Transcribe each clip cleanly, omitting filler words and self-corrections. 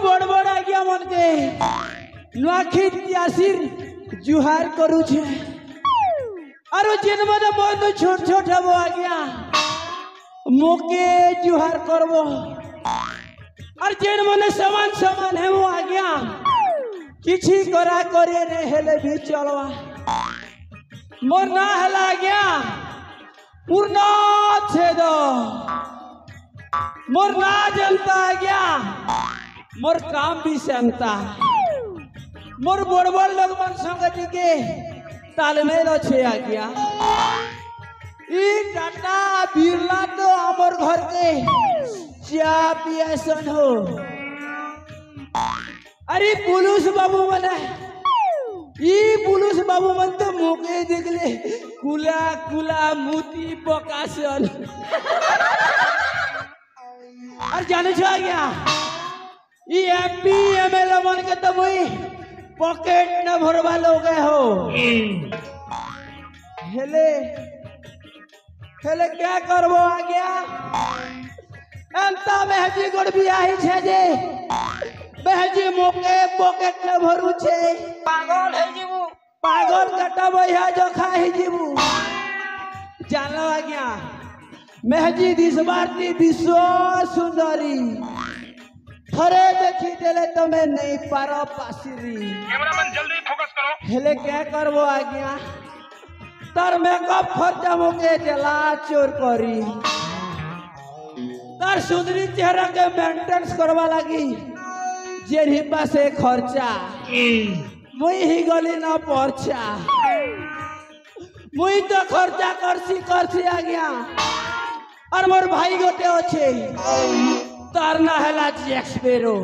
बड़ बड़ आज्ञा मन के नुआखी तियासीर जुहार करू छे और जिन मन बंधु छोट छोट हबो आज्ञा मोके जुहार करबो और जिन मन समान समान है वो आज्ञा किछि करा करे रे हेले भी चलवा मोर ना हला आज्ञा पूर्ण छेद मोर ना जनता आज्ञा मोर काम भी संता मोर बड़ बड़ लोग मन संगति के तालमेल अच्छे आज्ञा ई टाटा बिरला तो हमर घर के चा पियासन हो अरे पुलिस बाबू मन ई पुलिस बाबू मन तो मोके देखले कुला कुला मुती पकासन और जाने छो आज्ञा ई एमपी एमएलए मन के तो वही पॉकेट न भरवा लोगे हो हेले हेले क्या करबो आज्ञा अंता महजी गोड़ बियाही छे जे महजी मोके पॉकेट न भरू छे पागल है जीवू पागल कटा भैया जो खाई जीवू जानो आज्ञा महजी दिसबारती विश्व सुंदरी थरे देखी देले तो मैं नहीं पारो पासिरी कैमरामैन जल्दी फोकस करो हेले क्या करबो आज्ञा तार मेकअप खर्चा मोके जला चोर करी तार सुंदरी चेहरा के मेंटेनेंस करवा लगी जेरी पासे खर्चा मुई ही गली ना परछा मुई तो खर्चा करसी आज्ञा और मोर भाई गोटे अच्छे तार ना हला जैक्सपेरो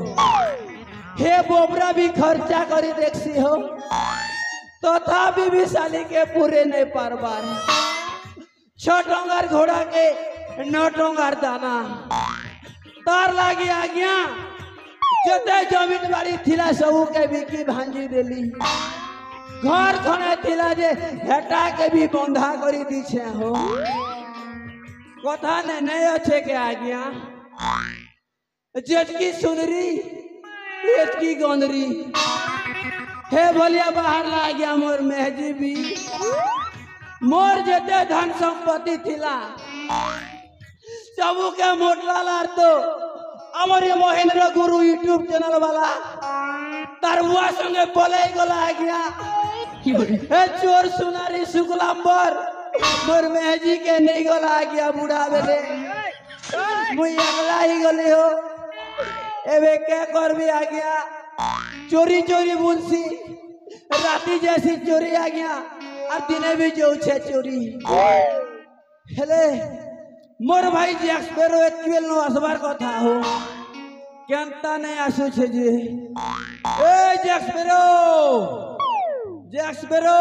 हे बोबरा भी खर्चा करी देखसी हो तथापि भी साली के पूरे नहीं पारबार 6 टंगार घोड़ा के 9 टंगार दाना तार लागी आज्ञा जते जमीन बाड़ी थिला सबू के बिकी भांजी देली घर खने थिला जे हेटा के भी बंधा करी दी छे हो कथा ने नहीं अच्छे के आज्ञा जेटकी सुनरी एटकी गंदरी हे भलिया बाहर ला गया मोर महजी भी मोर जते धन संपत्ति थिला सबू के मोटला लार तो हमारे महेंद्र गुरु यूट्यूब चैनल वाला तारुआ संगे बोले गला आ गया हे चोर सुनारी शुक्लांबर मोर महजी के नहीं गला आ गया बूढ़ा बेले मुई अगला ही गली हो एबे क्या कर भी आ गया चोरी चोरी मुंशी राती जैसी चोरी आ गया और दिने भी जो छे चोरी हेले मोर भाई जैक्सपेरो एक्चुअल नो असबार कथा हो केनता नहीं आसु छे जे ए जैक्सपेरो जैक्सपेरो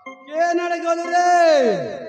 के नड़े गलु रे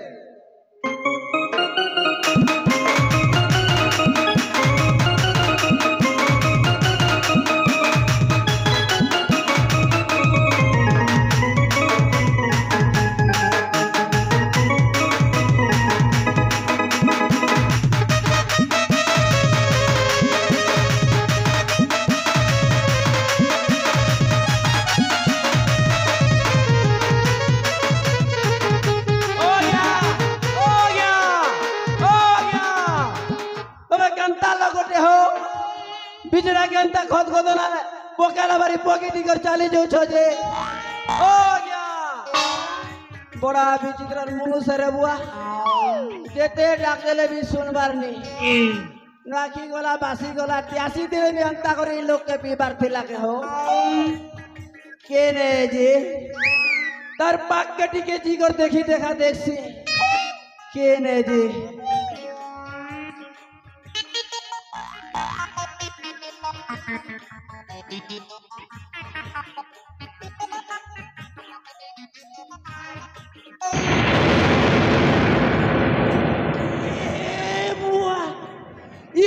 बिचरा के अंता खोद खोद ना पोकेला बारी पॉकेट कर चाली जो छोजे ओ या बड़ा विचित्र मनुष्य रे बुआ जेते डाकेले भी सुनबार नहीं नाकी गला बासी गला 83 दिन में अंता करे लोग के पीबार थिला के हो के ने जी तर पाक के टिके जी कर देखी देखा देखसी के ने जी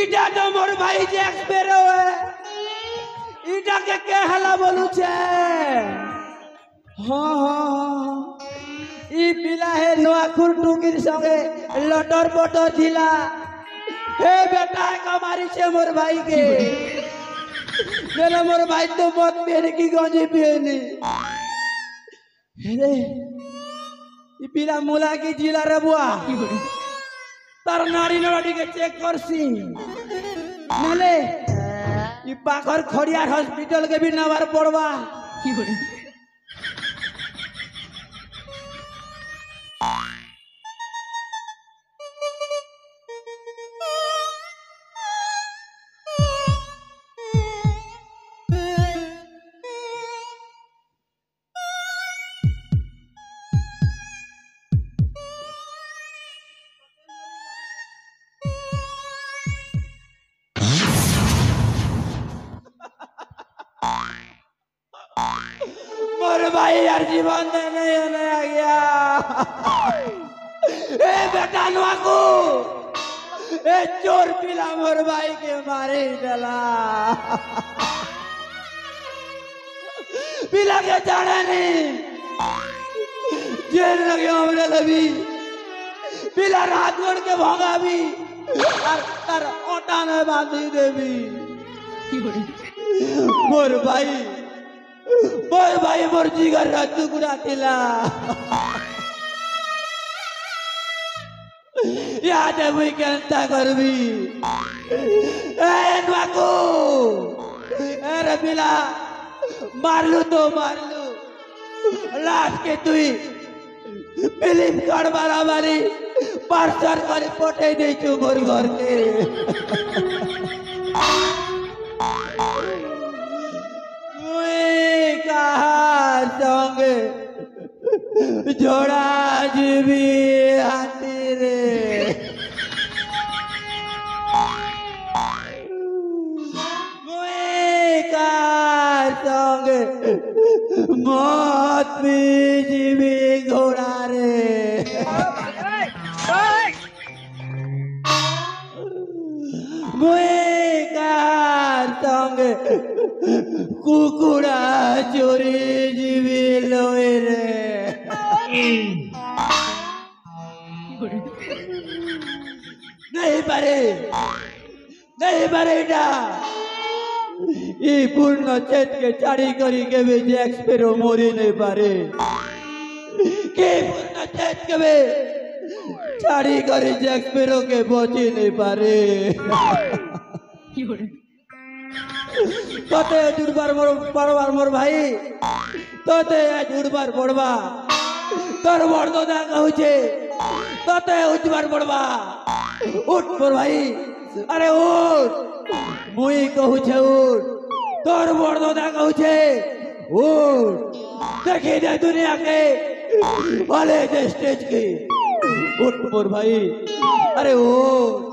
ईटा तो मोर भाई जैक्सपेरो है ईटा के हला बोलू छे हाँ हाँ ई पिला है नोआखुर टुकिर संगे लटर पटर थिला हे बेटा कमारी छे मोर भाई के मेरा मोर भाई तो बहुत पिए की गंजी पिए रे ई पीला मुला की जिला रे बुआ तार नाड़ी नाड़ी के चेक करसी नले ई पाखर खड़ियार हॉस्पिटल के भी नवार पड़वा मोर भाई यार जीवन देने होने आ गया ए बेटा नुआकू ए चोर पिला मोर भाई के मारे डला पिला के जाने नहीं जेल लगे हमने लभी पिला रात गोड़ के भोंगा भी और तर ओटा में बांधी देवी मोर भाई मोर जिगर रा टुकड़ा तिला याद है मुई केंता करबी ए नुआकू ए रे पिला मारलू तो मारलू लास्ट के तुई फिल्म कार्ड वाला वाली पार्सल कर पोटे दे छु मोर घर के मुई कहा संगे जोड़ा जीवी हाथी रे मुई कहा संगे मौत भी जीवी घोड़ा रे मुई कहा संगे कुकुड़ा चोरी जीवी लोए रे नहीं पारे ये पूर्ण चेत के चारी करी के भी जैक्सपेरो मोरी नहीं पारे के पूर्ण चेत के भी चारी करी जैक्सपेरो के बची नहीं पारे तोते जुड़बार मोर भाई तोते जुड़बार पड़वा तोर बड़ो दा कहूचे तोते उठबार पड़वा उठ मोर भाई अरे उठ मुई कहूचे उठ तोर बड़ो दा कहूचे उठ देखी दे दुनिया के भले स्टेज की उठ मोर भाई अरे उठ